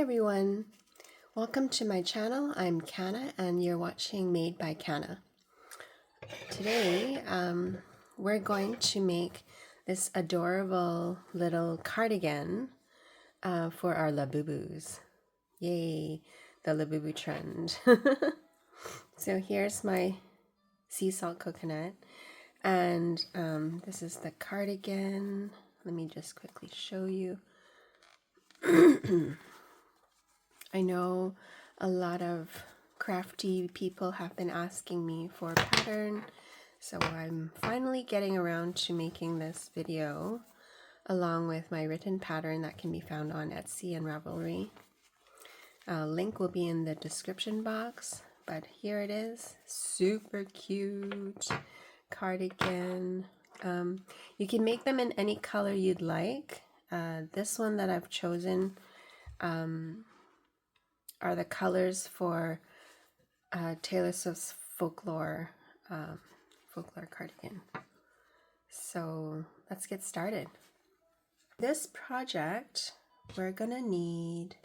everyone, welcome to my channel. I'm Canna and you're watching Made by Canna. Today we're going to make this adorable little cardigan for our Labubus. Yay, the Labubu trend. So here's my sea salt coconut and this is the cardigan. Let me just quickly show you. I know a lot of crafty people have been asking me for a pattern, so I'm finally getting around to making this video along with my written pattern that can be found on Etsy and Ravelry. Link will be in the description box, but here it is. Super cute cardigan. You can make them in any color you'd like. This one that I've chosen are the colors for Taylor Swift's Folklore cardigan. So let's get started. This project, we're gonna need,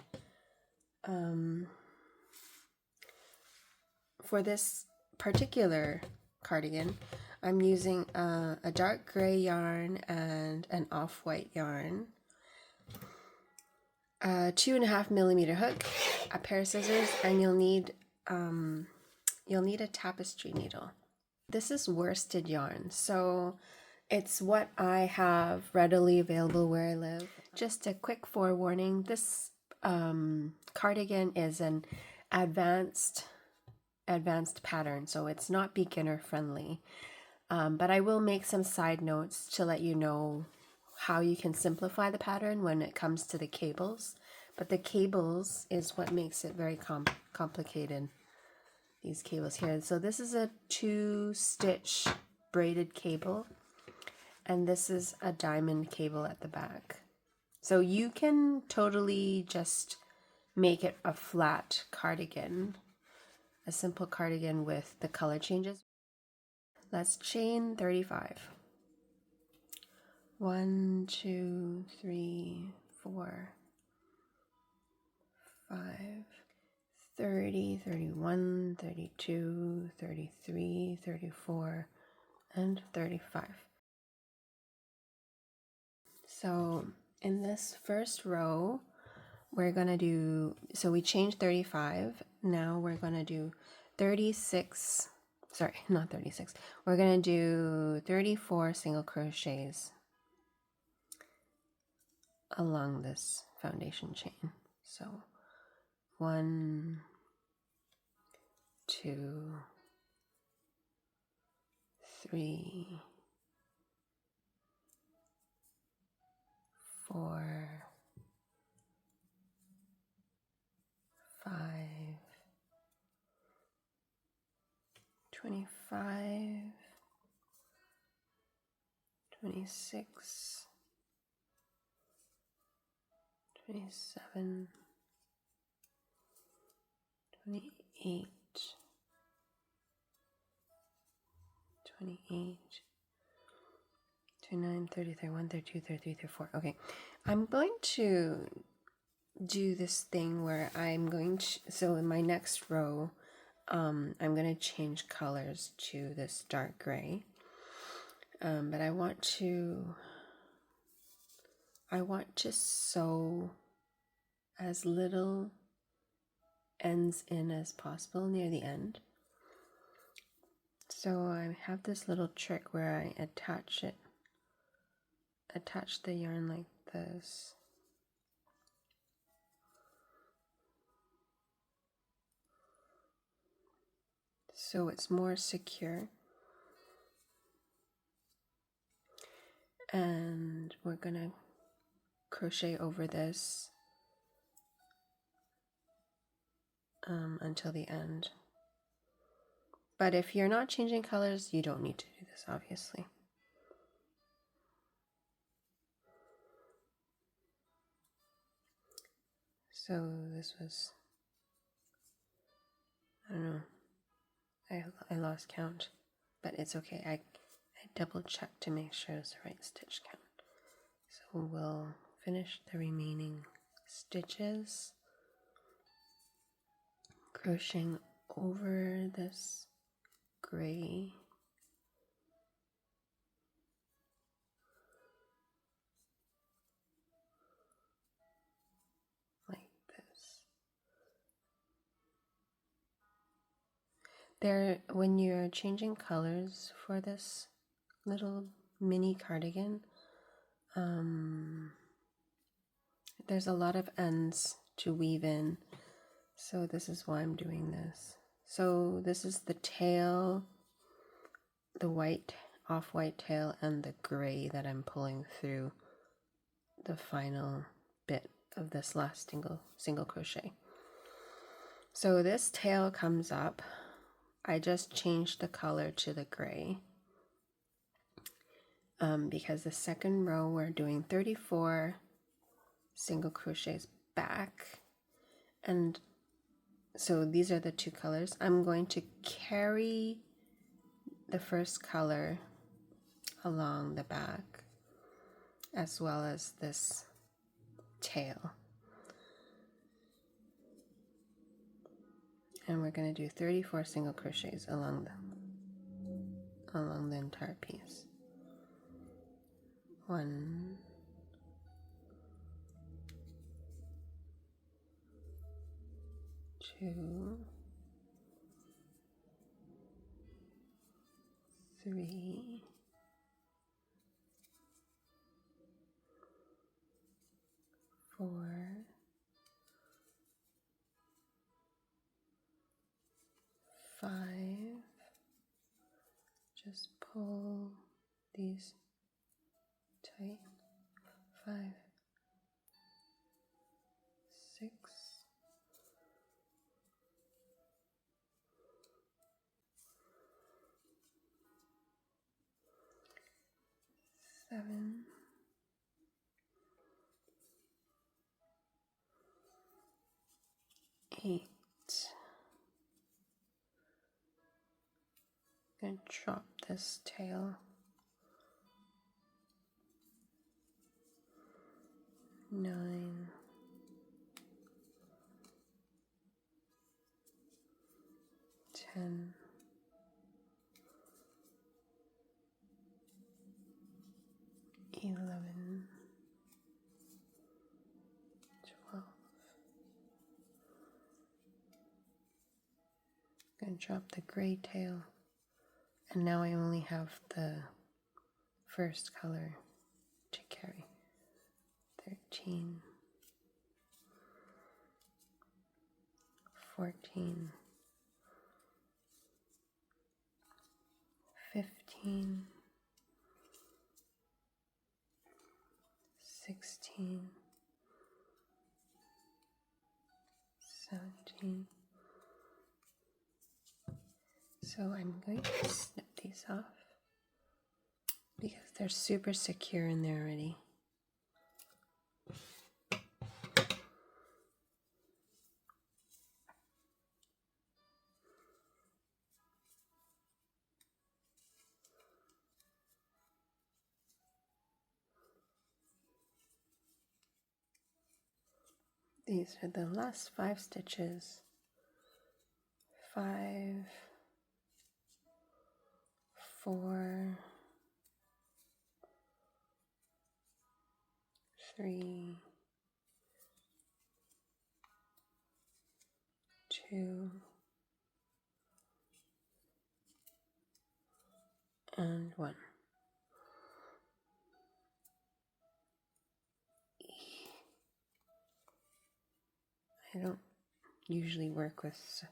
for this particular cardigan, I'm using a dark gray yarn and an off-white yarn, a 2.5 millimeter hook, a pair of scissors, and you'll need a tapestry needle. This is worsted yarn, so it's what I have readily available where I live. Just a quick forewarning, this cardigan is an advanced pattern, so it's not beginner friendly. But I will make some side notes to let you know how you can simplify the pattern when it comes to the cables. But the cables is what makes it very complicated, these cables here. So this is a 2-stitch braided cable, and this is a diamond cable at the back. So you can totally just make it a flat cardigan, a simple cardigan with the color changes. Let's chain 35. 1, 2, 3, 4, 5, 30, 31, 32, 33, 34, and 35. So in this first row, we're gonna do, so we changed 35, now we're gonna do 36, sorry, not 36, we're gonna do 34 single crochets along this foundation chain. So 1, 2, 3, 4, 5, 25, 26, 27, 28, 28, 29, 30, 31, 32, 33, 34. Okay, I'm going to do this thing where I'm going to, so in my next row, I'm going to change colors to this dark gray. But I want to sew as little ends in as possible near the end. So I have this little trick where I attach the yarn like this. So it's more secure. And we're gonna crochet over this until the end. But if you're not changing colors, you don't need to do this, obviously. So this was, I don't know, I lost count, but it's okay. I double checked to make sure it's the right stitch count. So we'll finish the remaining stitches crocheting over this gray. Like this. When you're changing colors for this little mini cardigan, there's a lot of ends to weave in, so this is why I'm doing this. So this is the tail, the white, off-white tail, and the gray that I'm pulling through the final bit of this last single crochet. So this tail comes up. I just changed the color to the gray because the second row we're doing 34 single crochets back, and so these are the two colors. I'm going to carry the first color along the back as well as this tail, and we're going to do 34 single crochets along the entire piece. 1, 2, 3, 4, 5. Just pull these tight. 5, 6, 7, 8. I'm going to drop this tail. 9, 10, 11, 12. I'm going to drop the gray tail, and now I only have the first color to carry. 13, 14, 15, 16, 17. So I'm going to snip these off because they're super secure in there already. These are the last 5 stitches. 5, 4, 3, 2, and 1. I don't usually work with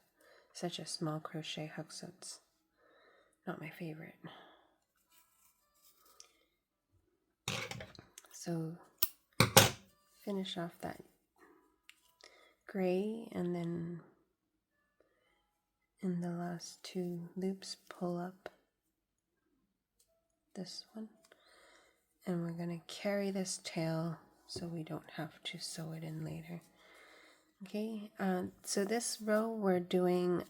such a small crochet hook, so it's not my favorite. So finish off that gray, and then in the last 2 loops pull up this one, and we're going to carry this tail so we don't have to sew it in later. Okay, so this row we're doing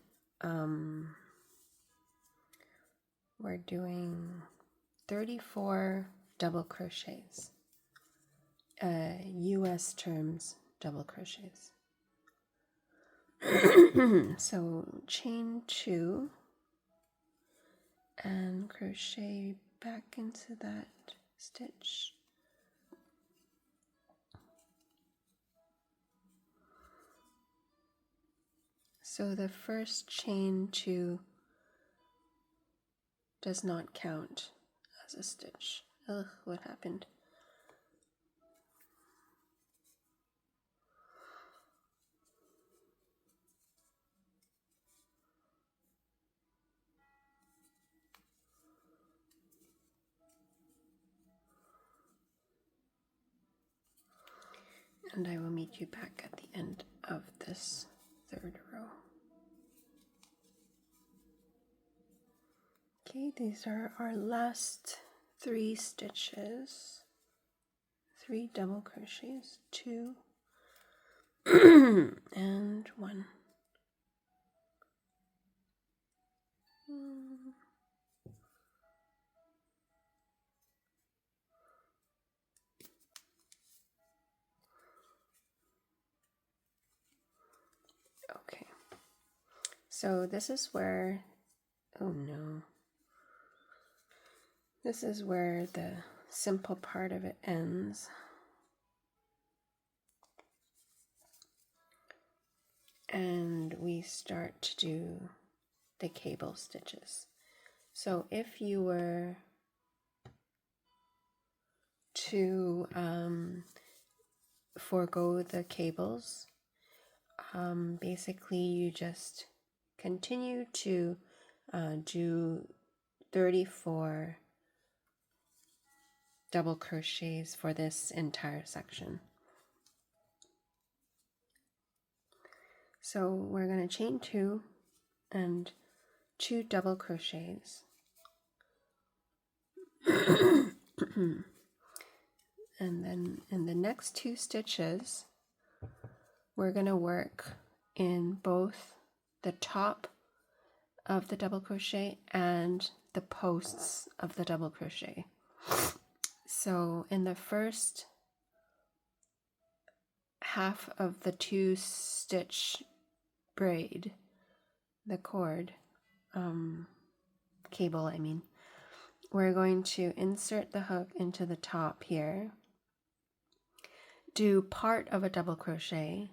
34 double crochets, US terms double crochets. So chain 2 and crochet back into that stitch. So the first chain 2 does not count as a stitch. Ugh, what happened? And I will meet you back at the end of this third row. Okay, these are our last 3 stitches. 3 double crochets, 2 and 1. Okay, so this is where, oh no, this is where the simple part of it ends. And we start to do the cable stitches. So if you were to forego the cables, basically you just continue to do 34 double crochets for this entire section. So we're going to chain 2 and 2 double crochets. And then in the next 2 stitches, we're going to work in both the top of the double crochet and the posts of the double crochet. So in the first half of the 2 stitch braid, the cord, cable I mean, we're going to insert the hook into the top here, do part of a double crochet,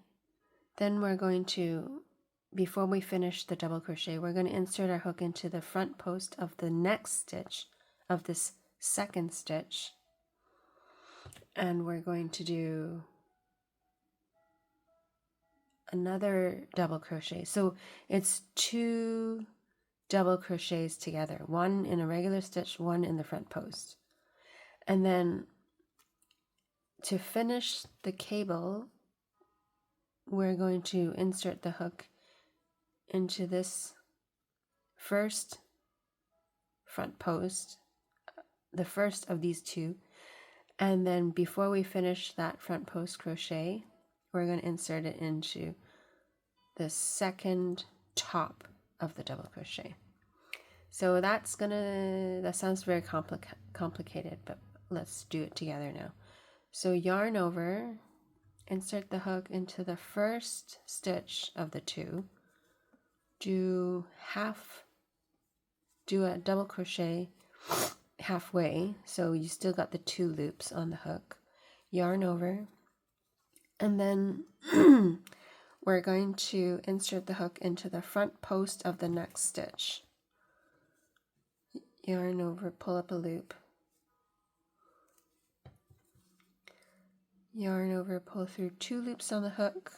then we're going to, before we finish the double crochet, we're going to insert our hook into the front post of the next stitch of this second stitch, and we're going to do another double crochet. So it's 2 double crochets together, one in a regular stitch, one in the front post. And then to finish the cable, we're going to insert the hook into this first front post, the first of these 2, and then before we finish that front post crochet, we're going to insert it into the second top of the double crochet. So that sounds very complicated, but let's do it together now. So yarn over, insert the hook into the first stitch of the 2, do a double crochet halfway, so you still got the 2 loops on the hook, yarn over, and then we're going to insert the hook into the front post of the next stitch. Yarn over, pull up a loop, yarn over, pull through 2 loops on the hook,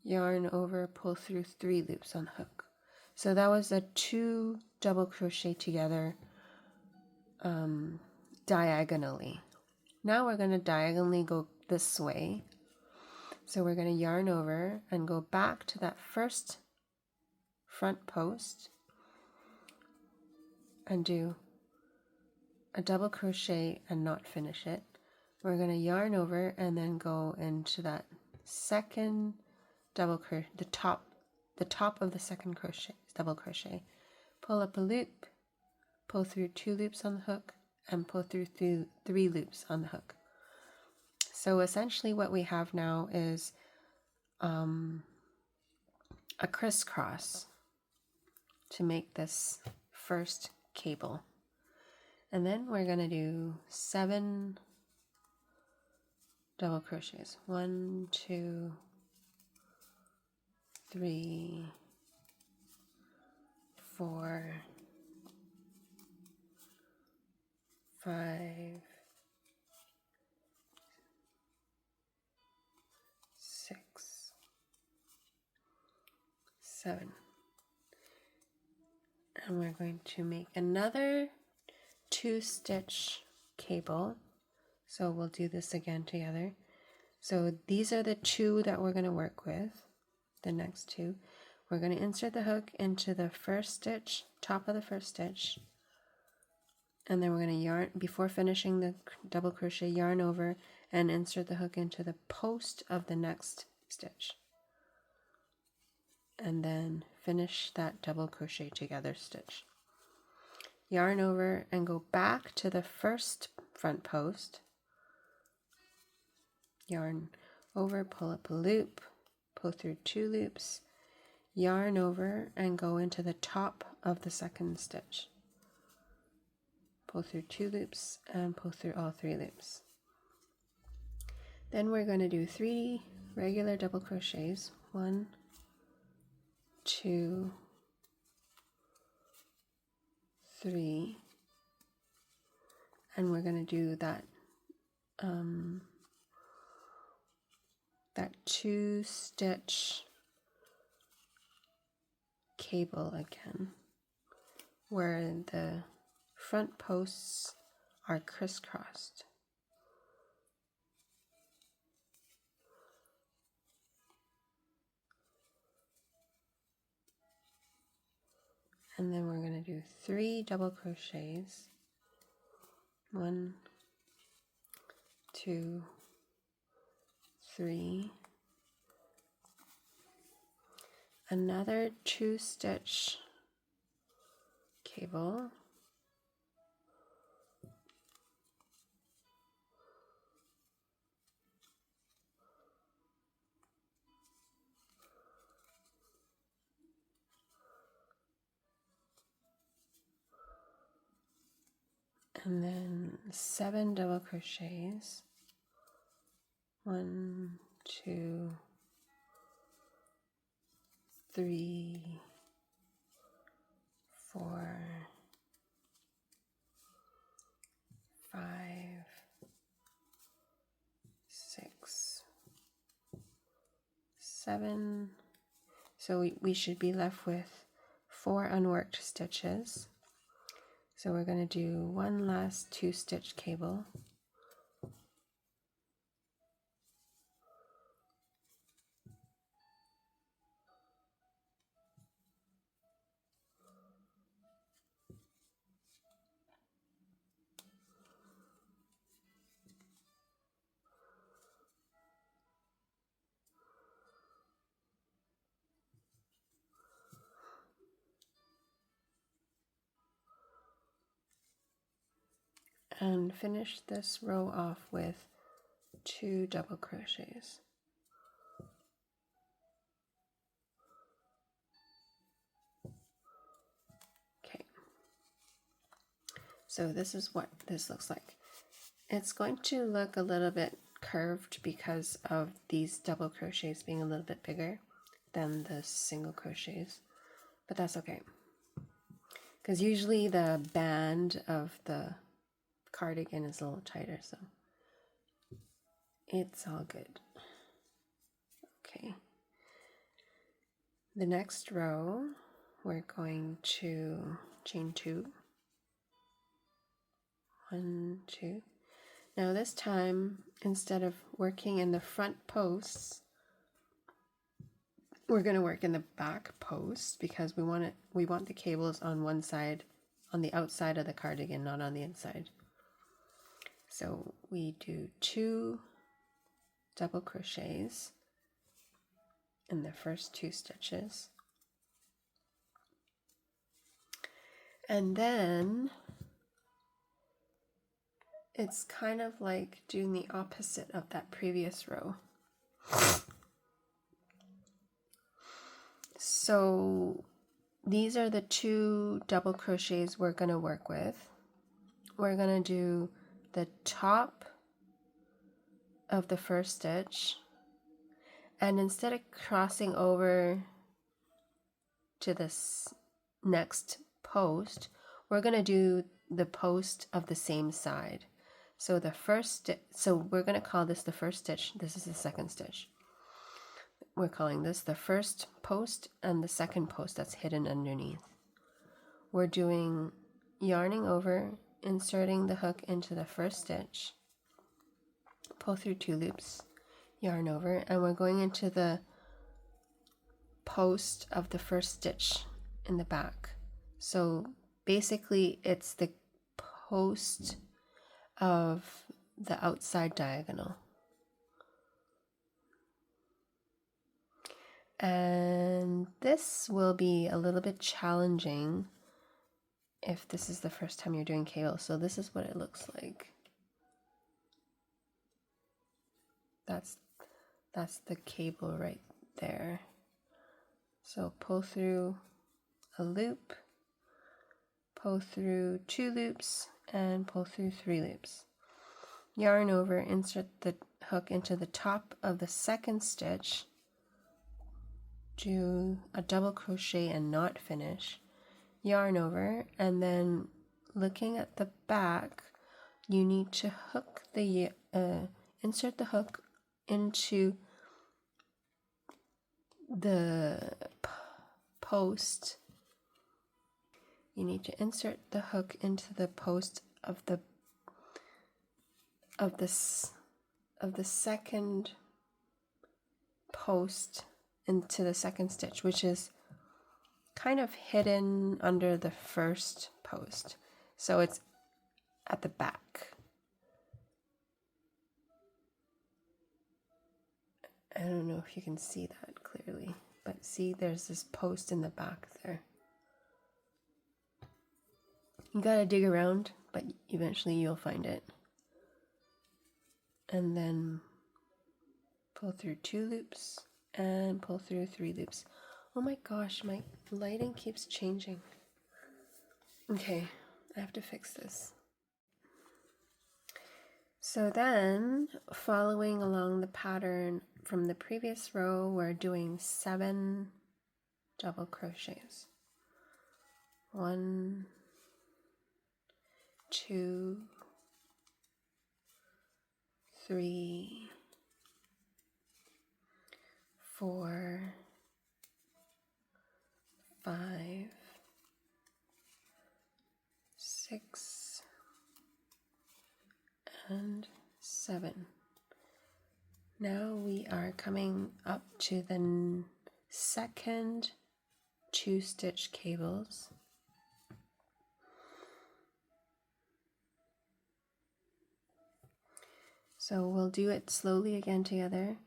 yarn over, pull through 3 loops on the hook. So that was a 2 double crochet together diagonally. Now we're going to diagonally go this way. So we're going to yarn over and go back to that first front post and do a double crochet and not finish it. We're going to yarn over and then go into that second double crochet, the top of the second crochet, double crochet. Pull up a loop, pull through 2 loops on the hook, and pull through 3 loops on the hook. So essentially what we have now is a crisscross to make this first cable. And then we're going to do 7 double crochets. 1, 2, 3, 4, 5, 6, 7. And we're going to make another 2-stitch cable. So we'll do this again together. So these are the 2 that we're going to work with, the next 2. We're going to insert the hook into the first stitch, top of the first stitch, and then we're going to yarn, before finishing the double crochet, yarn over and insert the hook into the post of the next stitch. And then finish that double crochet together stitch. Yarn over and go back to the first front post. Yarn over, pull up a loop, pull through 2 loops, yarn over and go into the top of the second stitch. Pull through 2 loops and pull through all 3 loops. Then we're going to do 3 regular double crochets. 1, 2, 3, and we're going to do that 2-stitch cable again, where the front posts are crisscrossed. And then we're going to do 3 double crochets. 1, 2, 3. Another 2-stitch cable. And then 7 double crochets. 1, 2, 3, 4, 5, 6, 7. So we should be left with 4 unworked stitches. So we're going to do one last 2-stitch cable. And finish this row off with 2 double crochets. Okay, so this is what this looks like. It's going to look a little bit curved because of these double crochets being a little bit bigger than the single crochets, but that's okay, because usually the band of the cardigan is a little tighter, so it's all good. Okay, the next row we're going to chain 2, 1, 2. Now this time, instead of working in the front posts, we're going to work in the back posts, because we want the cables on one side, on the outside of the cardigan, not on the inside. So we do 2 double crochets in the first 2 stitches, and then it's kind of like doing the opposite of that previous row. So these are the 2 double crochets we're going to work with. We're going to do the top of the first stitch, and instead of crossing over to this next post, we're going to do the post of the same side. So the first, so we're going to call this the first stitch. This is the second stitch. We're calling this the first post and the second post that's hidden underneath. We're doing yarning over, inserting the hook into the first stitch, pull through 2 loops, yarn over, and we're going into the post of the first stitch in the back. So basically it's the post of the outside diagonal. And this will be a little bit challenging if this is the first time you're doing cable. So this is what it looks like. That's the cable right there. So pull through a loop, pull through 2 loops, and pull through 3 loops. Yarn over, insert the hook into the top of the second stitch, do a double crochet and not finish, yarn over, and then looking at the back, you need to hook the insert the hook into the post. You need to insert the hook into the post of the second post into the second stitch, which is kind of hidden under the first post. So it's at the back. I don't know if you can see that clearly, but see there's this post in the back there. You gotta dig around, but eventually you'll find it. And then pull through 2 loops and pull through 3 loops. Oh my gosh, my lighting keeps changing. Okay, I have to fix this. So then, following along the pattern from the previous row, we're doing 7 double crochets. 1, 2, 3, 4, 5, 6, and 7. Now we are coming up to the second 2-stitch cables. So we'll do it slowly again together.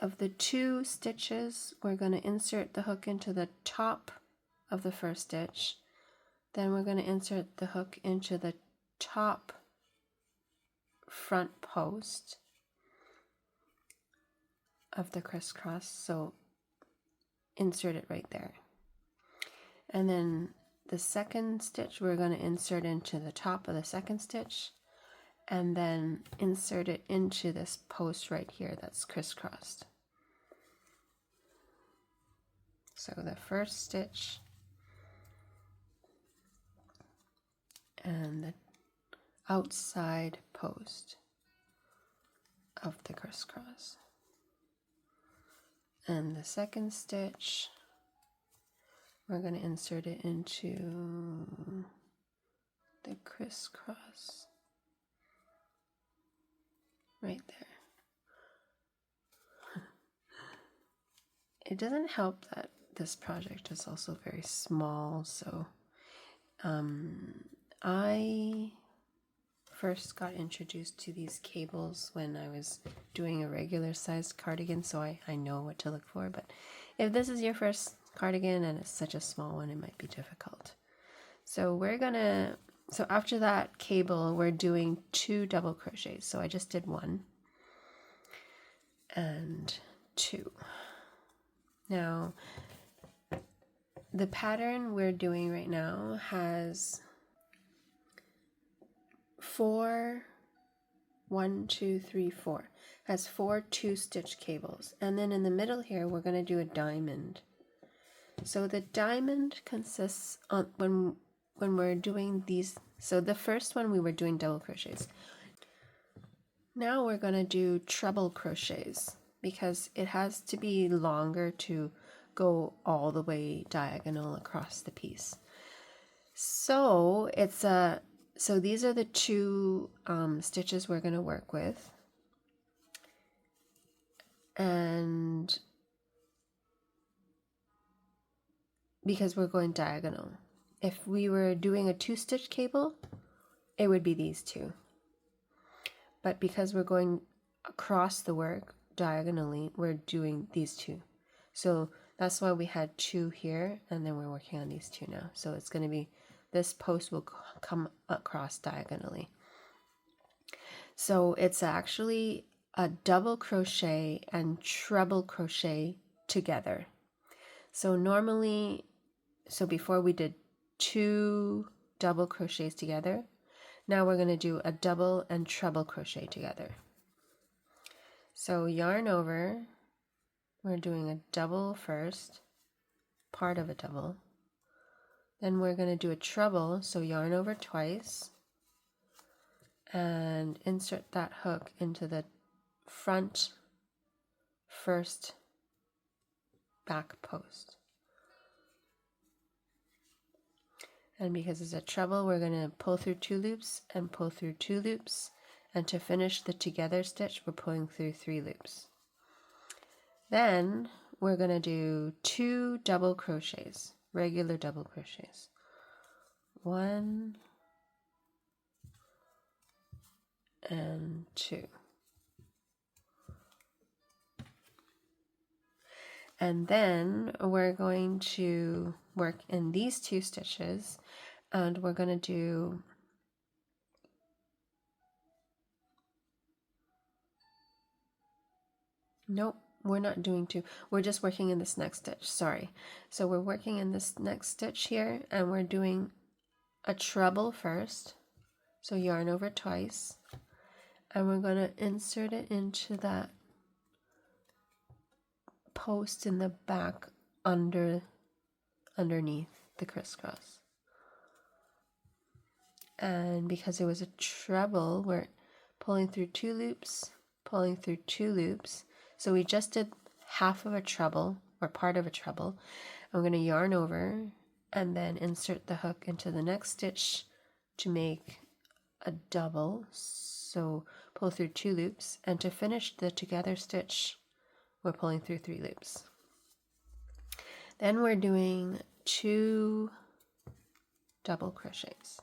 Of the 2 stitches, we're going to insert the hook into the top of the first stitch. Then we're going to insert the hook into the top front post of the crisscross. So insert it right there. And then the second stitch, we're going to insert into the top of the second stitch, and then insert it into this post right here that's crisscrossed. So the first stitch and the outside post of the crisscross. And the second stitch, we're going to insert it into the crisscross right there. It doesn't help that this project is also very small, so I first got introduced to these cables when I was doing a regular sized cardigan, so I know what to look for, but if this is your first cardigan and it's such a small one, it might be difficult. So so after that cable, we're doing 2 double crochets. So I just did 1 and 2. Now, the pattern we're doing right now has 4, 1, 2, 3, 4, has 4 2-stitch cables, and then in the middle here we're going to do a diamond. So the diamond consists on when we're doing these. So the first one we were doing double crochets. Now we're going to do treble crochets because it has to be longer to go all the way diagonal across the piece. So so these are the 2 stitches we're going to work with, and because we're going diagonal. If we were doing a 2-stitch cable, it would be these 2. But because we're going across the work diagonally, we're doing these 2. So that's why we had 2 here, and then we're working on these 2 now. So it's going to be, this post will come across diagonally. So it's actually a double crochet and treble crochet together. So normally, so before we did 2 double crochets together, now we're going to do a double and treble crochet together. So yarn over, we're doing a double first, part of a double. Then we're going to do a treble, so yarn over twice and insert that hook into the front first back post. And because it's a treble, we're going to pull through 2 loops and pull through 2 loops. And to finish the together stitch, we're pulling through 3 loops. Then we're going to do 2 double crochets, regular double crochets. 1 and 2. And then we're going to work in these 2 stitches, and we're going to do nope, we're not doing 2. We're just working in this next stitch, sorry. So we're working in this next stitch here, and we're doing a treble first. So yarn over twice, and we're going to insert it into that post in the back underneath the crisscross. And because it was a treble, we're pulling through 2 loops, pulling through 2 loops. So we just did half of a treble, or part of a treble. I'm going to yarn over and then insert the hook into the next stitch to make a double. So pull through 2 loops, and to finish the together stitch, we're pulling through 3 loops. Then we're doing 2 double crochets.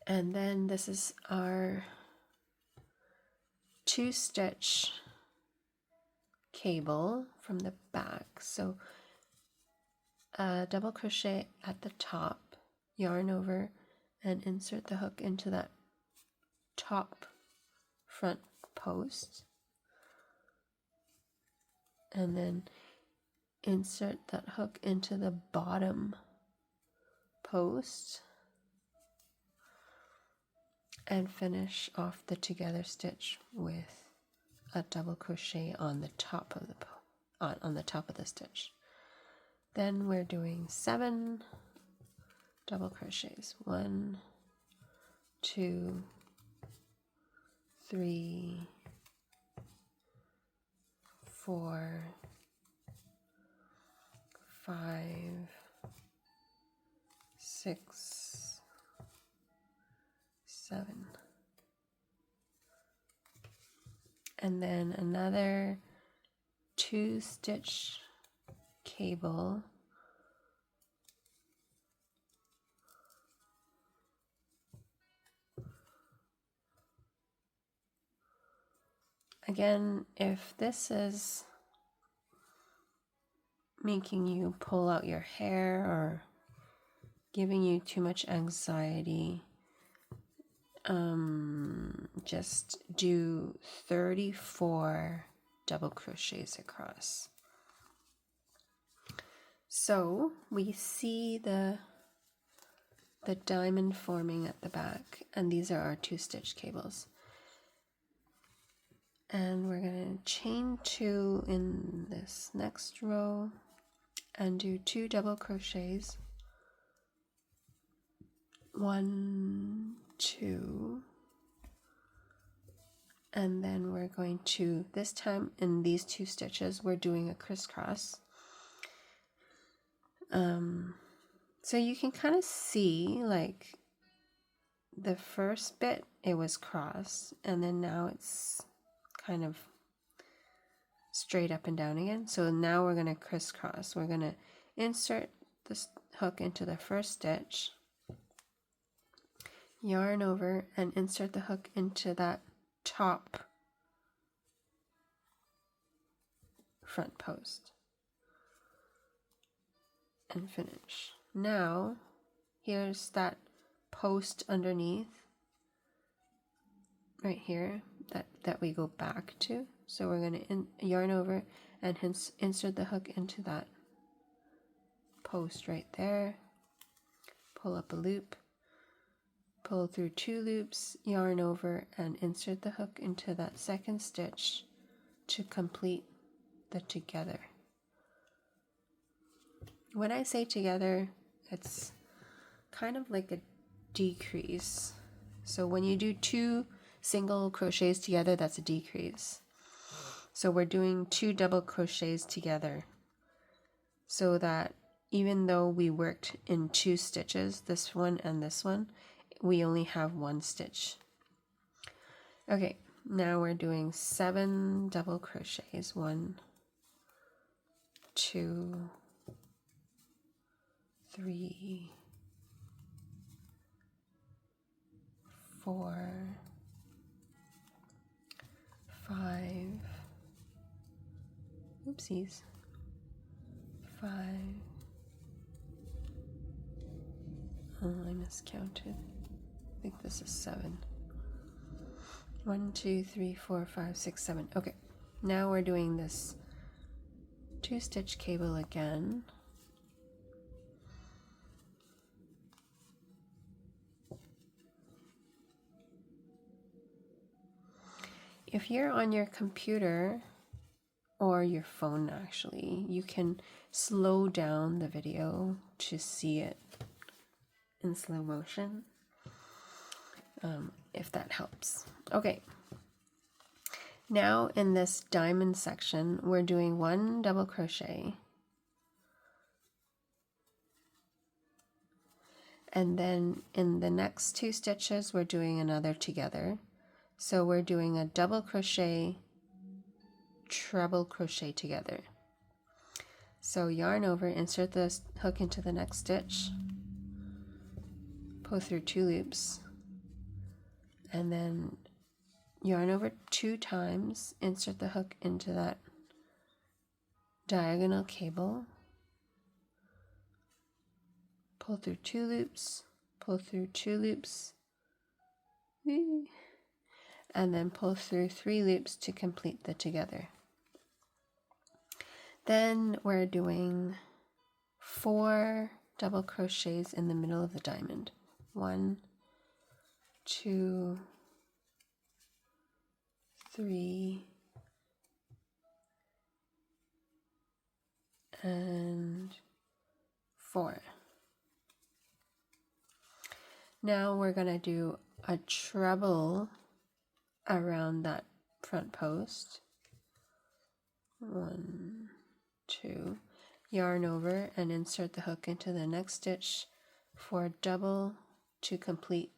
And then this is our 2-stitch cable from the back. So a double crochet at the top, yarn over, and insert the hook into that top front post. And then insert that hook into the bottom post. And finish off the together stitch with a double crochet on the top of the top of the stitch. Then we're doing 7 double crochets. 1, 2, 3, 4, 5, 6, 7. And then another 2-stitch cable. Again, if this is making you pull out your hair or giving you too much anxiety, just do 34 double crochets across. So we see the diamond forming at the back, and these are our 2-stitch cables. And we're going to chain 2 in this next row and do 2 double crochets. 1, 2, and then we're going to, this time in these 2 stitches, we're doing a crisscross. So you can kind of see, like, the first bit it was cross, and then now it's kind of straight up and down again. So now we're going to crisscross. We're going to insert this hook into the first stitch, yarn over, and insert the hook into that top front post, and finish. Now here's that post underneath right here that we go back to. So we're going to yarn over and hence insert the hook into that post right there, pull up a loop, pull through 2 loops, yarn over, and insert the hook into that second stitch to complete the together. When I say together, it's kind of like a decrease. So when you do 2 single crochets together, that's a decrease. So we're doing 2 double crochets together, so that even though we worked in 2 stitches, this one and this one, we only have 1 stitch. Okay, now we're doing 7 double crochets. 1, 2, 3, 4, 5, oopsies, 5, oh, I miscounted. I think this is 7. 1, 2, 3, 4, 5, 6, 7. Okay, now we're doing this 2-stitch cable again. If you're on your computer or your phone, actually, you can slow down the video to see it in slow motion, if that helps. Okay, now in this diamond section, we're doing 1 double crochet, and then in the next 2 stitches we're doing another together. So we're doing a double crochet, treble crochet together. So yarn over, insert the hook into the next stitch, pull through 2 loops, and then yarn over 2 times, insert the hook into that diagonal cable, pull through 2 loops, pull through 2 loops, and then pull through 3 loops to complete the together. Then we're doing 4 double crochets in the middle of the diamond. 1, 2, 3, and 4. Now we're going to do a treble around that front post. 1, 2, yarn over and insert the hook into the next stitch for a double to complete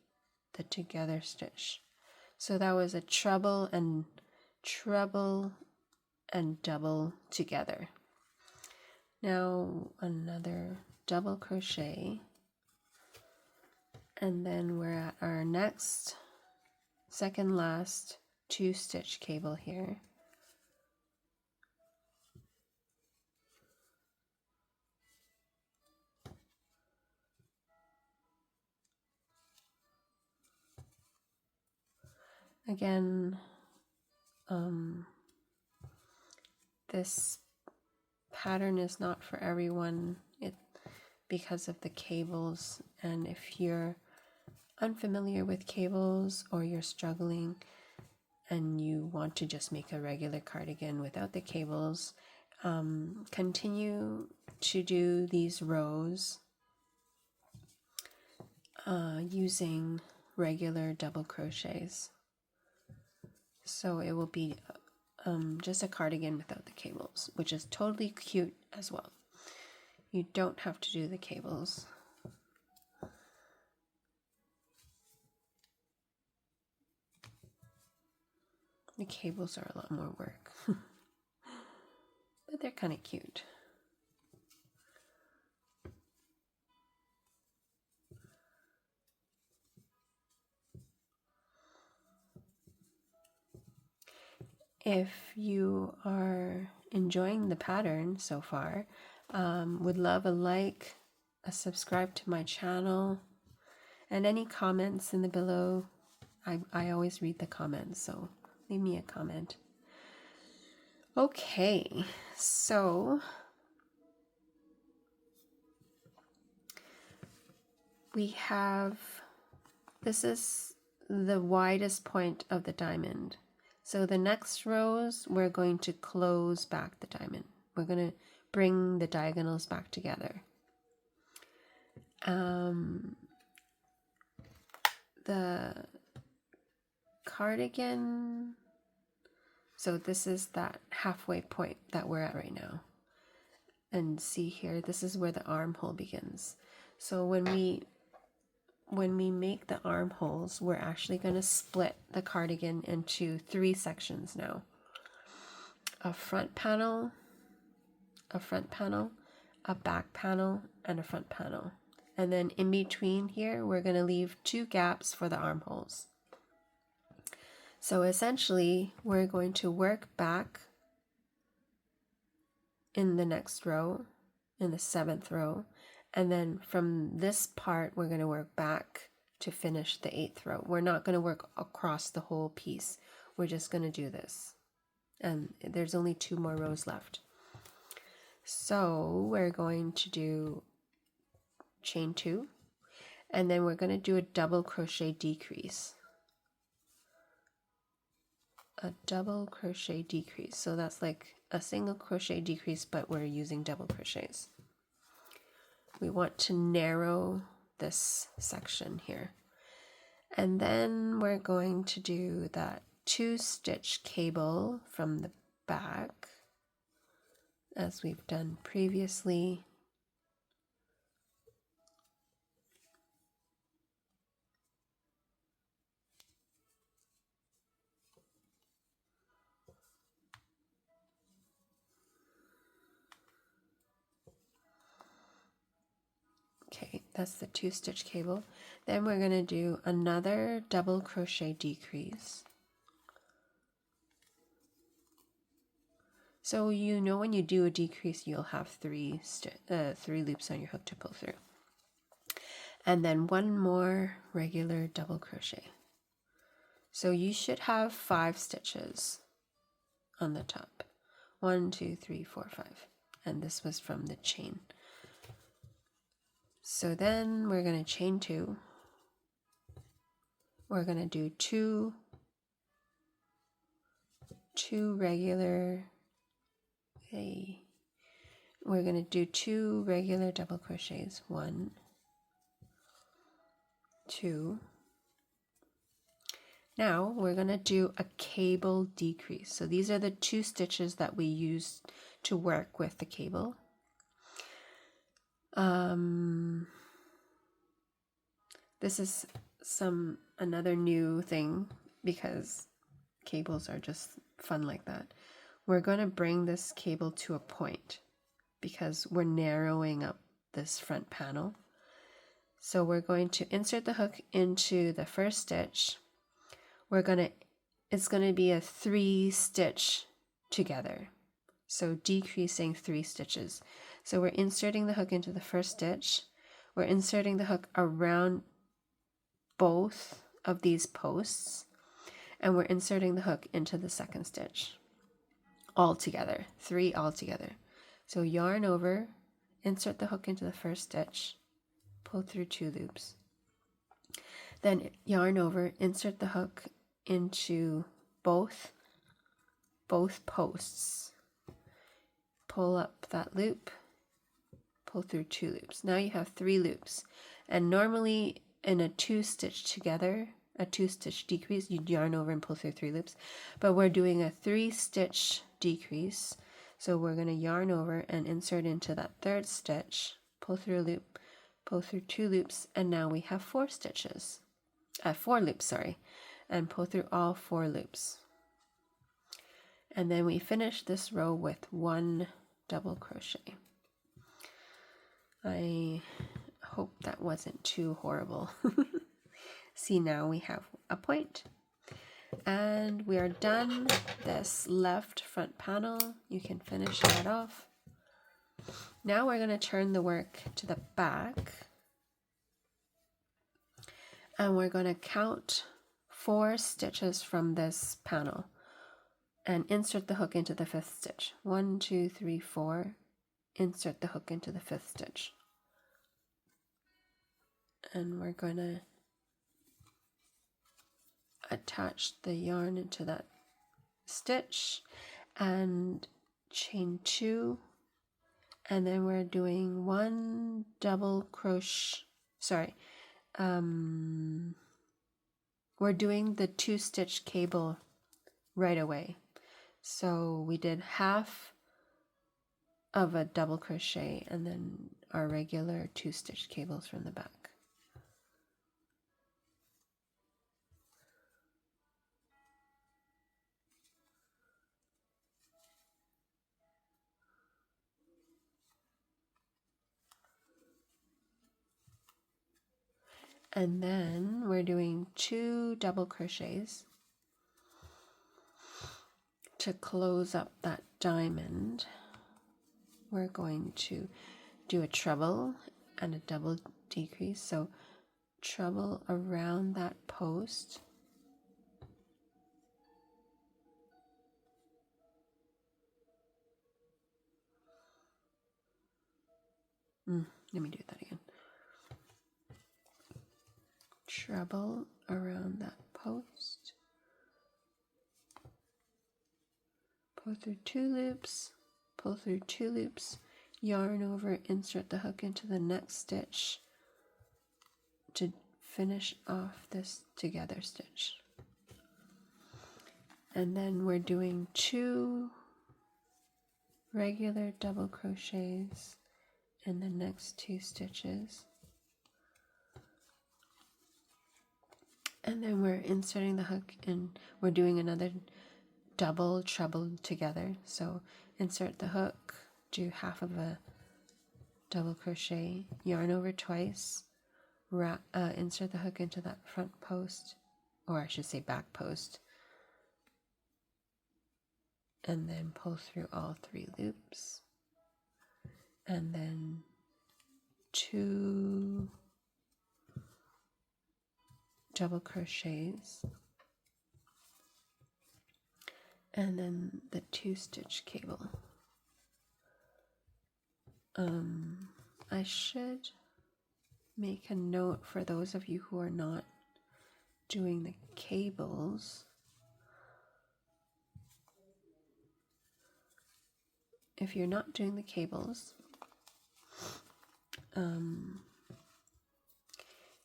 the together stitch. So that was a treble and double together. Now another double crochet, and then we're at our next second last 2-stitch cable here. Again, this pattern is not for everyone because of the cables, and if you're unfamiliar with cables or you're struggling and you want to just make a regular cardigan without the cables, continue to do these rows using regular double crochets. So it will be just a cardigan without the cables, which is totally cute as well. You don't have to do the cables. The cables are a lot more work, but they're kind of cute. If you are enjoying the pattern so far, would love a like, a subscribe to my channel, and any comments in the below. I always read the comments, so leave me a comment. Okay, so we have, this is the widest point of the diamond. So the next rows, we're going to close back the diamond. We're going to bring the diagonals back together. The cardigan, so this is that halfway point that we're at right now. And see here, this is where the armhole begins. So when we make the armholes, we're actually going to split the cardigan into 3 sections now. A front panel, a back panel, and a front panel. And then in between here, we're going to leave 2 gaps for the armholes. So essentially, we're going to work back in the next row, in the 7th row, and then from this part, we're going to work back to finish the 8th row. We're not going to work across the whole piece. We're just going to do this. And there's only 2 more rows left. So we're going to do chain 2, and then we're going to do a double crochet decrease. A double crochet decrease. So that's like a single crochet decrease, but we're using double crochets. We want to narrow this section here. And then we're going to do that 2-stitch cable from the back, as we've done previously. Okay, that's the 2-stitch cable. Then we're going to do another double crochet decrease. So you know when you do a decrease, you'll have 3 loops on your hook to pull through. And then 1 more regular double crochet. So you should have 5 stitches on the top. 1, 2, 3, 4, 5. And this was from the chain. So then we're going to chain 2. We're going to do 2 regular, we're going to do 2 regular double crochets. 1, 2. Now we're going to do a cable decrease. So these are the 2 stitches that we used to work with the cable. This is another new thing because cables are just fun like that. We're going to bring this cable to a point because we're narrowing up this front panel. So we're going to insert the hook into the first stitch. It's going to be a 3-stitch together. So decreasing 3 stitches. So we're inserting the hook into the first stitch. We're inserting the hook around both of these posts, and we're inserting the hook into the second stitch. all together, 3 all together. So yarn over, insert the hook into the first stitch, pull through 2 loops. Then yarn over, insert the hook into both posts. Pull up that loop, pull through 2 loops. Now you have 3 loops. And normally in a 2 stitch together, a 2 stitch decrease, you'd yarn over and pull through 3 loops. But we're doing a 3 stitch decrease. So we're going to yarn over and insert into that 3rd stitch, pull through a loop, pull through 2 loops, and now we have 4 stitches. 4 loops, sorry, and pull through all 4 loops. And then we finish this row with 1 double crochet. I hope that wasn't too horrible. See, now we have a point. And we are done this left front panel. You can finish that off. Now we're going to turn the work to the back. And we're going to count 4 stitches from this panel and insert the hook into the 5th stitch. 1, 2, 3, 4. Insert the hook into the 5th stitch. And we're going to attach the yarn into that stitch and chain 2, and then we're doing 1 double crochet, we're doing the 2 stitch cable right away. So we did half of a double crochet and then our regular 2 stitch cables from the back. And then we're doing 2 double crochets to close up that diamond. We're going to do a treble and a double decrease. So treble around that post. Let me do that again. Treble around that post, pull through 2 loops, pull through 2 loops, yarn over, insert the hook into the next stitch to finish off this together stitch. And then we're doing 2 regular double crochets in the next 2 stitches. And then we're inserting the hook and we're doing another double treble together. So insert the hook, do half of a double crochet, yarn over twice, insert the hook into that front post, or I should say back post, and then pull through all 3 loops, and then 2 double crochets, and then the 2 stitch cable. I should make a note for those of you who are not doing the cables. If you're not doing the cables,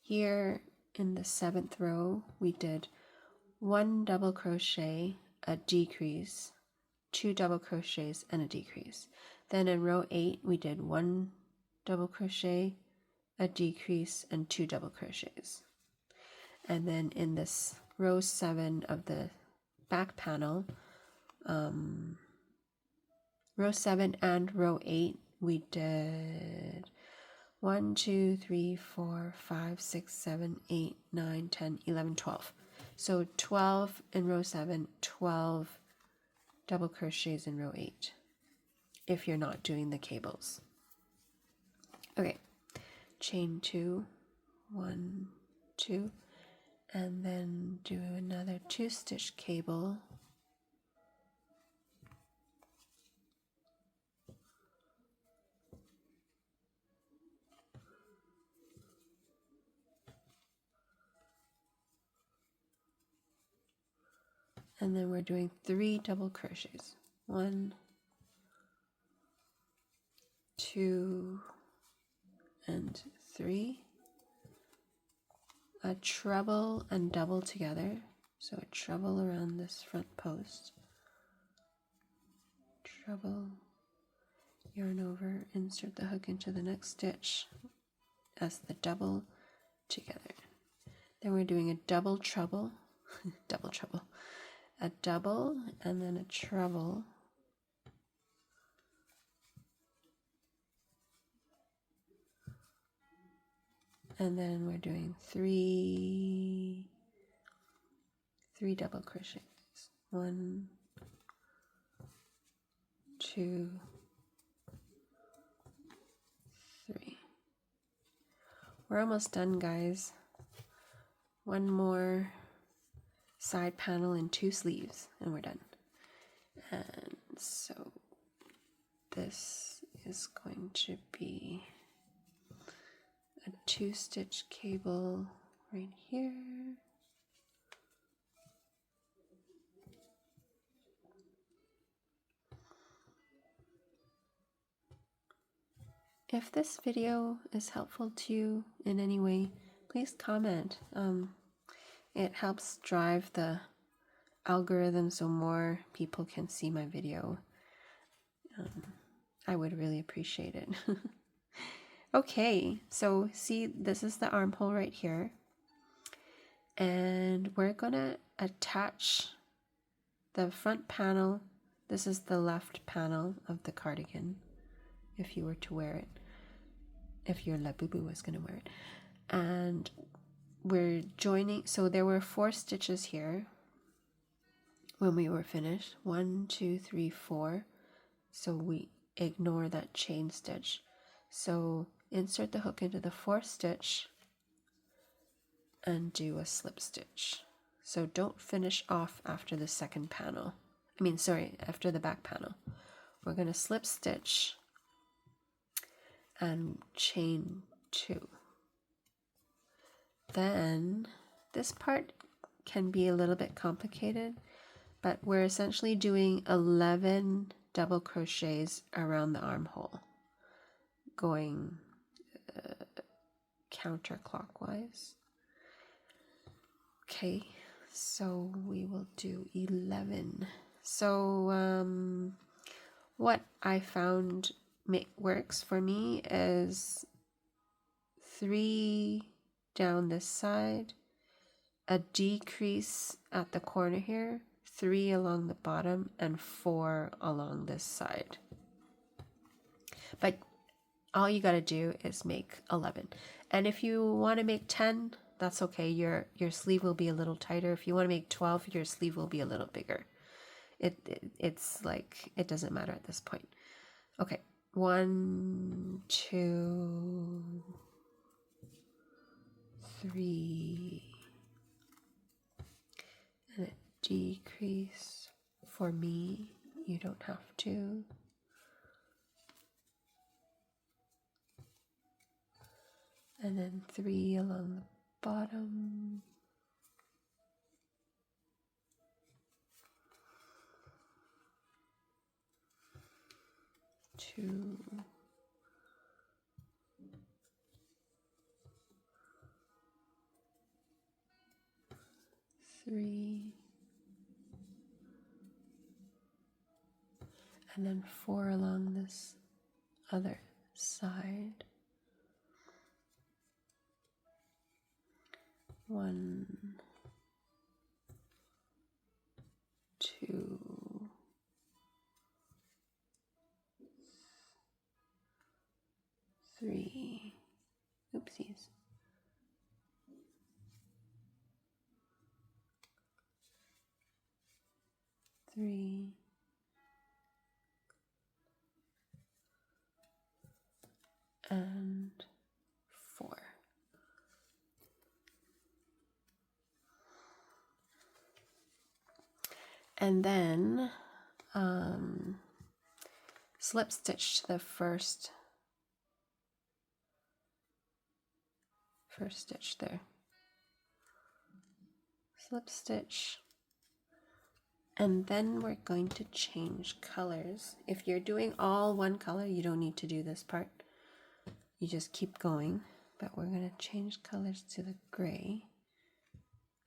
here in the 7th row, we did 1 double crochet, a decrease, 2 double crochets, and a decrease. Then in row 8, we did 1 double crochet, a decrease, and 2 double crochets. And then in this row 7 of the back panel, row 7 and row 8, we did 1, 2, 3, 4, 5, 6, 7, 8, 9, 10, 11, 12. So 12 in row 7, 12 double crochets in row 8, if you're not doing the cables. Okay, chain 2, 1, 2, and then do another 2 stitch cable, and then we're doing 3 double crochets. 1, 2, and 3. A treble and double together, so a treble around this front post, treble, yarn over, insert the hook into the next stitch as the double together. Then we're doing a double treble, double treble, a double and then a treble, and then we're doing three double crochets. 1, 2, 3. We're almost done, guys. One more side panel and 2 sleeves and we're done. And so this is going to be a 2-stitch cable right here. If this video is helpful to you in any way, please comment. It helps drive the algorithm so more people can see my video. I would really appreciate it. Okay, so see, this is the armhole right here. And we're gonna attach the front panel. This is the left panel of the cardigan, if you were to wear it. If your Labubu was going to wear it. And we're joining, so there were 4 stitches here when we were finished. 1, 2, 3, 4. So we ignore that chain stitch. So insert the hook into the 4th stitch and do a slip stitch. So don't finish off after the second panel. After the back panel. We're going to slip stitch and chain 2. Then this part can be a little bit complicated, but we're essentially doing 11 double crochets around the armhole, going counterclockwise. Okay, so we will do 11. So what I found works for me is 3 down this side, a decrease at the corner here, 3 along the bottom, and 4 along this side. But all you got to do is make 11. And if you want to make 10, that's okay. Your sleeve will be a little tighter. If you want to make 12, your sleeve will be a little bigger. It's like, it doesn't matter at this point. Okay. 1, 2, 3, and a decrease for me. You don't have to. And then 3 along the bottom. 2, 3, and then 4 along this other side. 1, 2, 3, oopsies, 3, and 4. And then slip stitch the first stitch there. Slip stitch And then we're going to change colors. If you're doing all one color, you don't need to do this part. You just keep going, but we're going to change colors to the gray.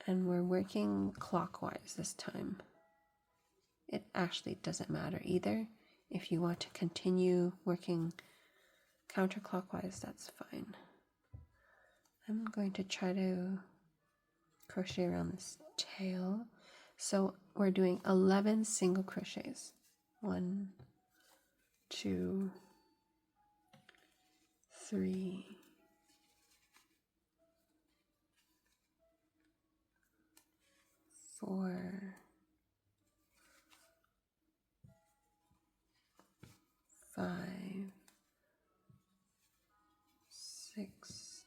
And we're working clockwise this time. It actually doesn't matter either. If you want to continue working counterclockwise, that's fine. I'm going to try to crochet around this tail. So we're doing 11 single crochets. 1, 2, 3, 4, 5, 6,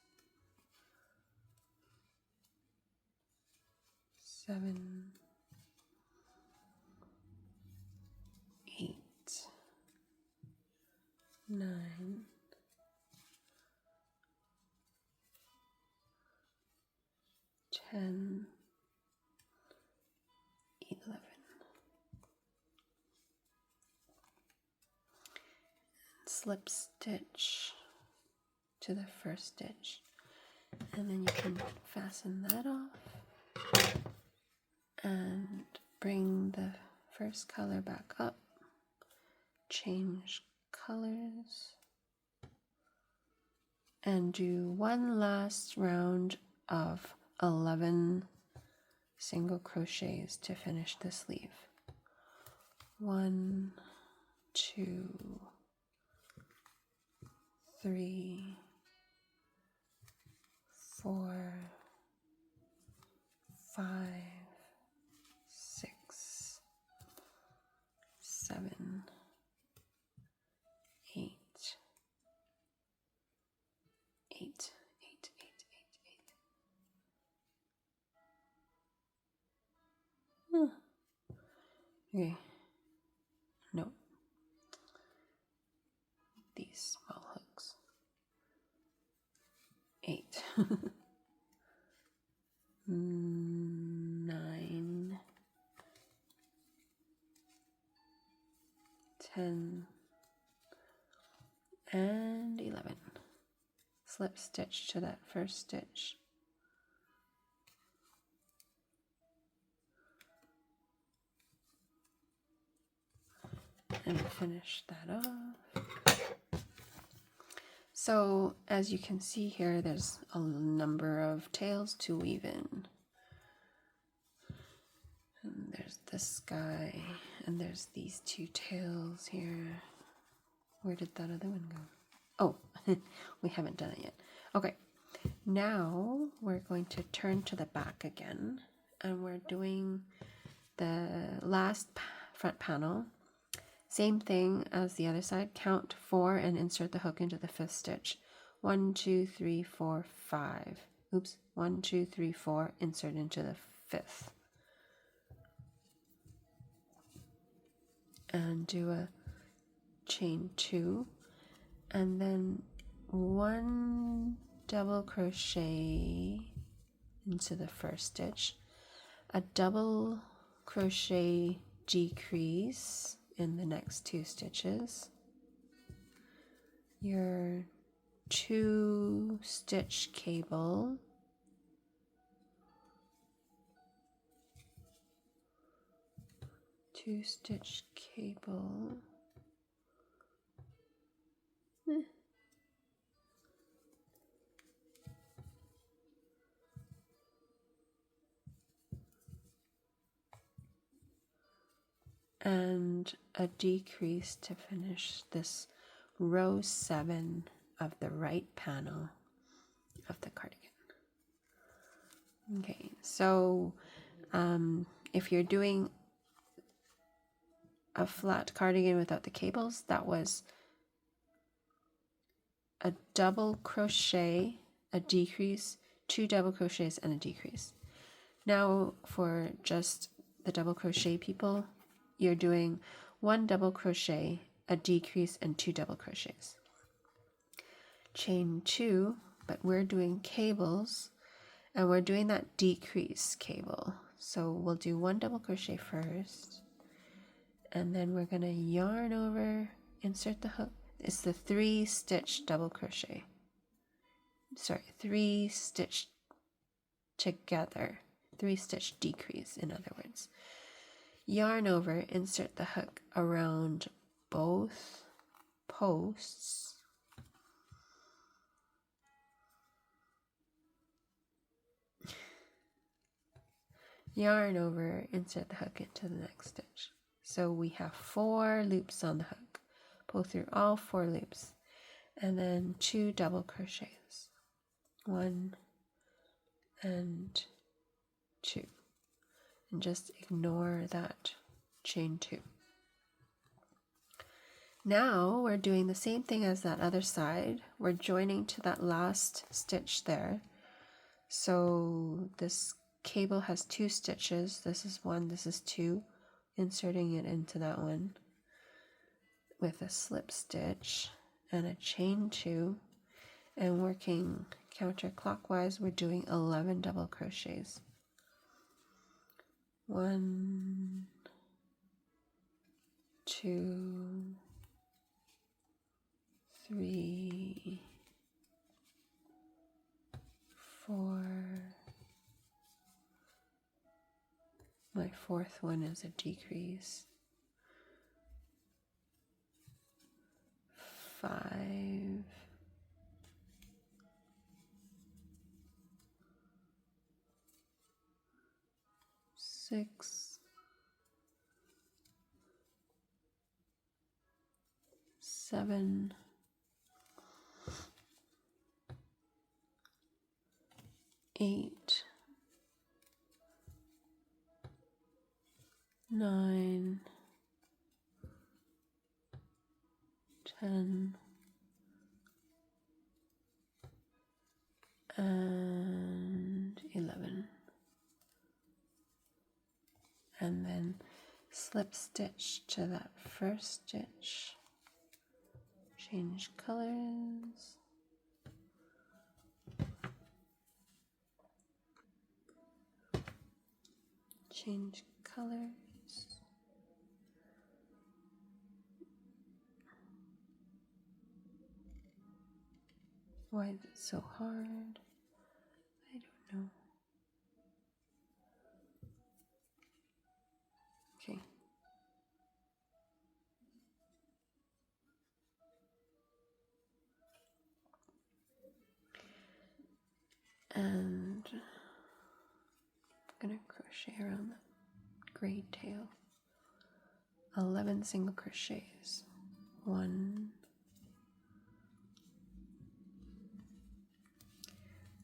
7, 8, 9, 10, 11. Slip stitch to the first stitch, and then you can fasten that off and bring the first color back up, change colors, and do one last round of 11 single crochets to finish the sleeve. 1, 2, 3, 4, 5, 6, 7, 8, 8, 8, 8, 8. Okay. No. These small hooks. 8. 9, 10, and 11. Slip stitch to that first stitch. And finish that off. So as you can see here, there's a number of tails to weave in. And there's this guy, and there's these 2 tails here. Where did that other one go? Oh, we haven't done it yet. Okay, now we're going to turn to the back again, and we're doing the last front panel. Same thing as the other side. Count 4 and insert the hook into the 5th stitch. 1, 2, 3, 4, 5. Oops. 1, 2, 3, 4. Insert into the 5th. And do a chain 2. And then 1 double crochet into the first stitch. A double crochet decrease in the next 2 stitches, your 2 stitch cable, and a decrease to finish this row 7 of the right panel of the cardigan. Okay, so if you're doing a flat cardigan without the cables, that was a double crochet, a decrease, 2 double crochets, and a decrease. Now for just the double crochet people, you're doing 1 double crochet, a decrease, and 2 double crochets. Chain 2, but we're doing cables, and we're doing that decrease cable. So we'll do 1 double crochet first, and then we're going to yarn over, insert the hook. It's the 3 stitch double crochet. Sorry, 3 stitch together, 3 stitch decrease, in other words. Yarn over, insert the hook around both posts. Yarn over, insert the hook into the next stitch. So we have 4 loops on the hook. Pull through all 4 loops, and then 2 double crochets. 1 and 2. And just ignore that chain 2. Now we're doing the same thing as that other side. We're joining to that last stitch there. So this cable has 2 stitches. This is 1, this is 2. Inserting it into that one with a slip stitch and a chain 2, and working counterclockwise, we're doing 11 double crochets. 1, 2, 3, 4. My 4th one is a decrease. 5. 6. 7. 8. 9. 10. And 11. And then slip stitch to that first stitch. Change colors. Change colors. Why is it so hard? I don't know. Okay. And I'm gonna crochet around the gray tail. 11 single crochets. 1,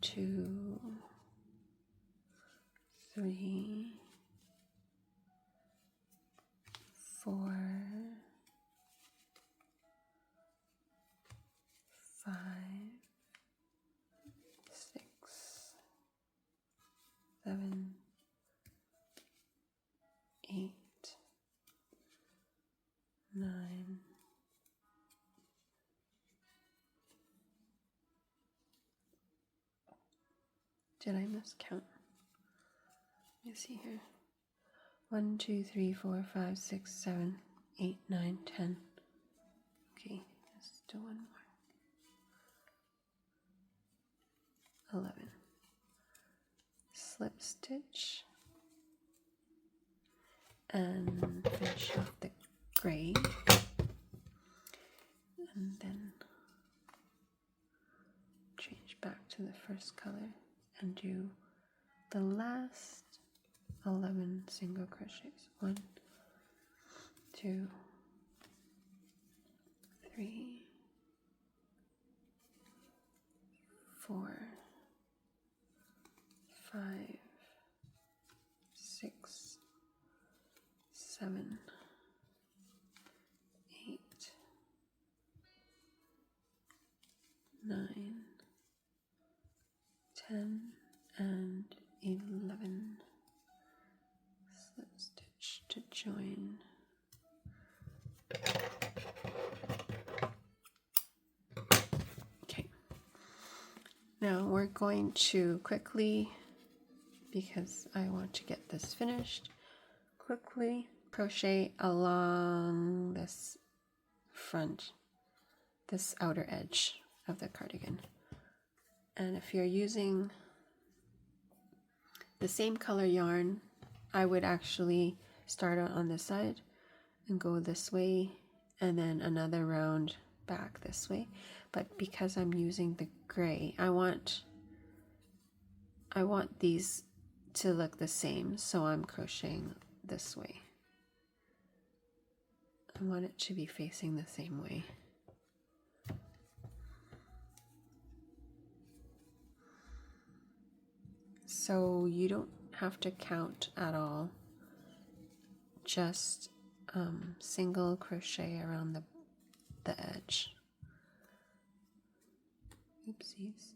2, 3, 4, 5, 6, 7, 8, 9, 10. Did I miscount? Let me see here. 1, 2, 3, 4, 5, 6, 7, 8, 9, 10. Okay, there's still one more. 11. Slip stitch and finish off the gray, and then change back to the first color and do the last 11 single crochets. 1, 2, 3, 4, 5, 6, 7, 8, 9, 10, and 11. Slip stitch to join. Okay. Now we're going to quickly because I want to get this finished quickly. Crochet along this outer edge of the cardigan. And if you're using the same color yarn, I would actually start out on this side and go this way and then another round back this way. But because I'm using the gray, I want these to look the same, so I'm crocheting this way. I want it to be facing the same way. So you don't have to count at all, just single crochet around the edge. Oopsies.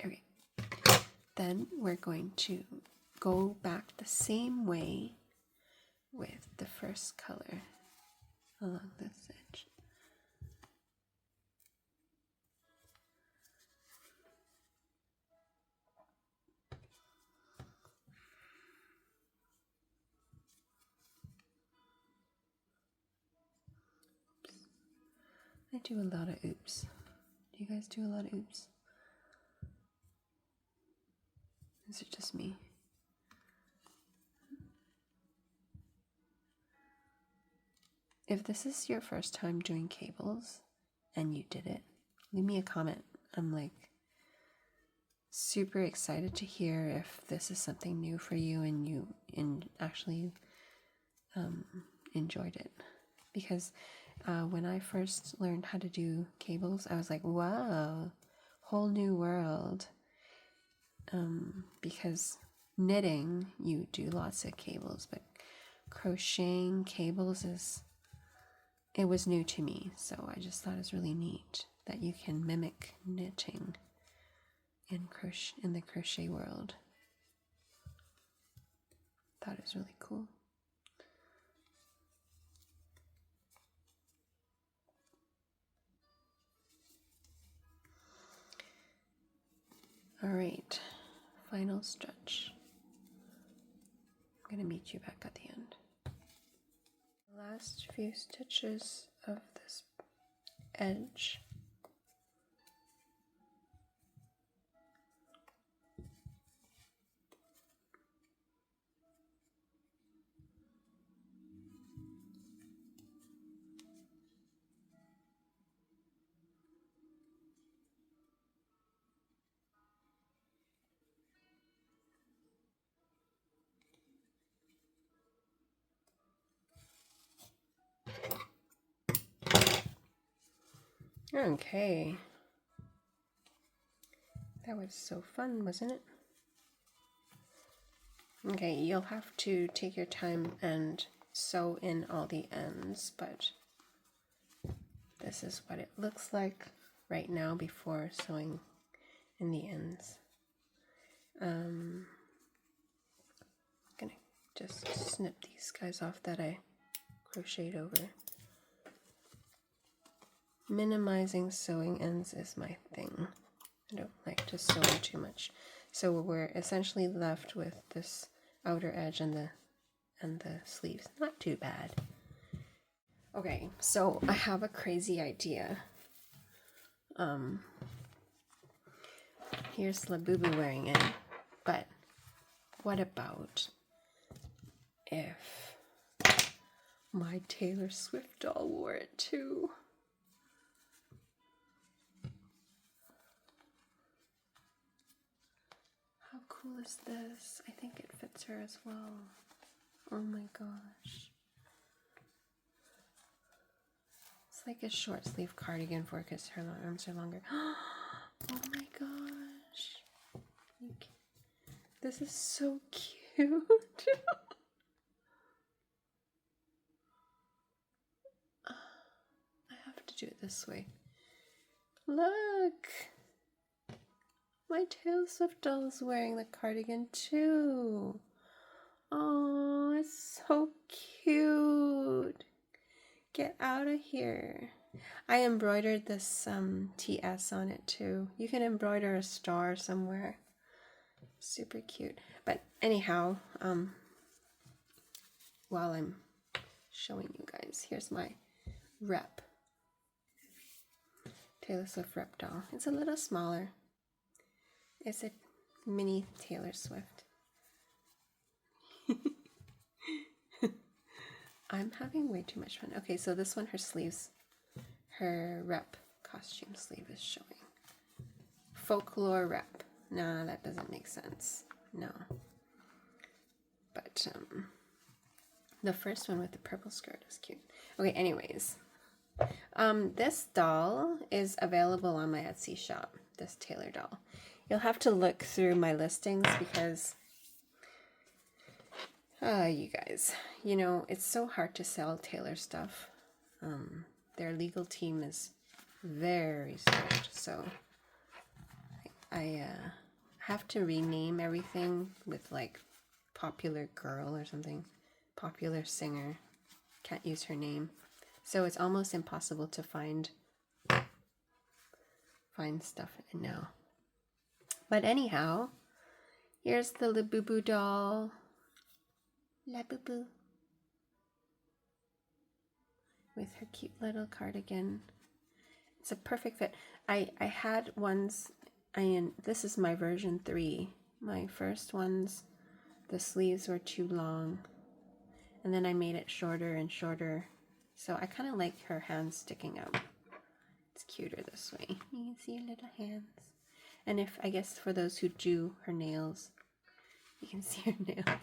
Okay, then we're going to go back the same way with the first color along this edge. Oops. I do a lot of oops. Do you guys do a lot of oops? Is it just me? If this is your first time doing cables and you did it, leave me a comment. I'm like super excited to hear if this is something new for you and you actually enjoyed it. Because when I first learned how to do cables, I was like, wow, whole new world. Because knitting, you do lots of cables, but crocheting cables it was new to me, so I just thought it was really neat that you can mimic knitting in the crochet world. Thought it was really cool. All right, final stretch. I'm gonna meet you back at the end. Last few stitches of this edge. Okay. That was so fun, wasn't it? Okay, you'll have to take your time and sew in all the ends, but this is what it looks like right now before sewing in the ends. I'm gonna just snip these guys off that I crocheted over. Minimizing sewing ends is my thing. I don't like to sew too much. So we're essentially left with this outer edge and the sleeves. Not too bad. Okay, so I have a crazy idea. Here's Labubu wearing it, but what about if my Taylor Swift doll wore it too. How cool is this? I think it fits her as well. Oh my gosh. It's like a short sleeve cardigan for because her arms are longer. Oh my gosh. This is so cute. I have to do it this way. Look! My Taylor Swift doll is wearing the cardigan too. Oh, it's so cute. Get out of here. I embroidered this TS on it too. You can embroider a star somewhere. Super cute. But anyhow, while I'm showing you guys, here's my rep. Taylor Swift rep doll. It's a little smaller. It's a mini Taylor Swift. I'm having way too much fun. Okay, so this one, her sleeves, her rep costume sleeve is showing. Folklore rep. Nah, that doesn't make sense. No. But the first one with the purple skirt is cute. Okay, anyways. This doll is available on my Etsy shop, this Taylor doll. You'll have to look through my listings because you guys, you know, it's so hard to sell Taylor stuff. Their legal team is very strict, so I have to rename everything with like popular girl or something, popular singer. Can't use her name, so it's almost impossible to find stuff now. But anyhow, here's the Labubu doll. Labubu. With her cute little cardigan. It's a perfect fit. I had ones, this is my version 3. My first ones, the sleeves were too long. And then I made it shorter and shorter. So I kind of like her hands sticking out. It's cuter this way. You can see her little hands. And if, I guess for those who do her nails, you can see her nails.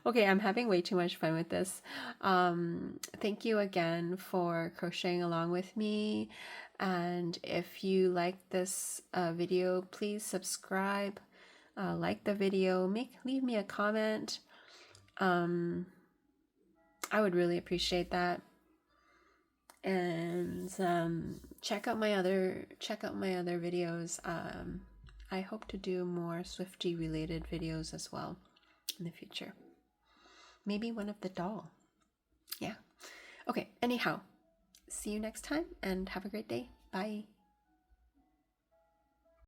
Okay, I'm having way too much fun with this. Thank you again for crocheting along with me. And if you like this video, please subscribe, like the video, leave me a comment. I would really appreciate that. And check out my other videos. I hope to do more Swiftie related videos as well in the future. Maybe one of the doll. Yeah. Okay, anyhow, see you next time and have a great day. Bye.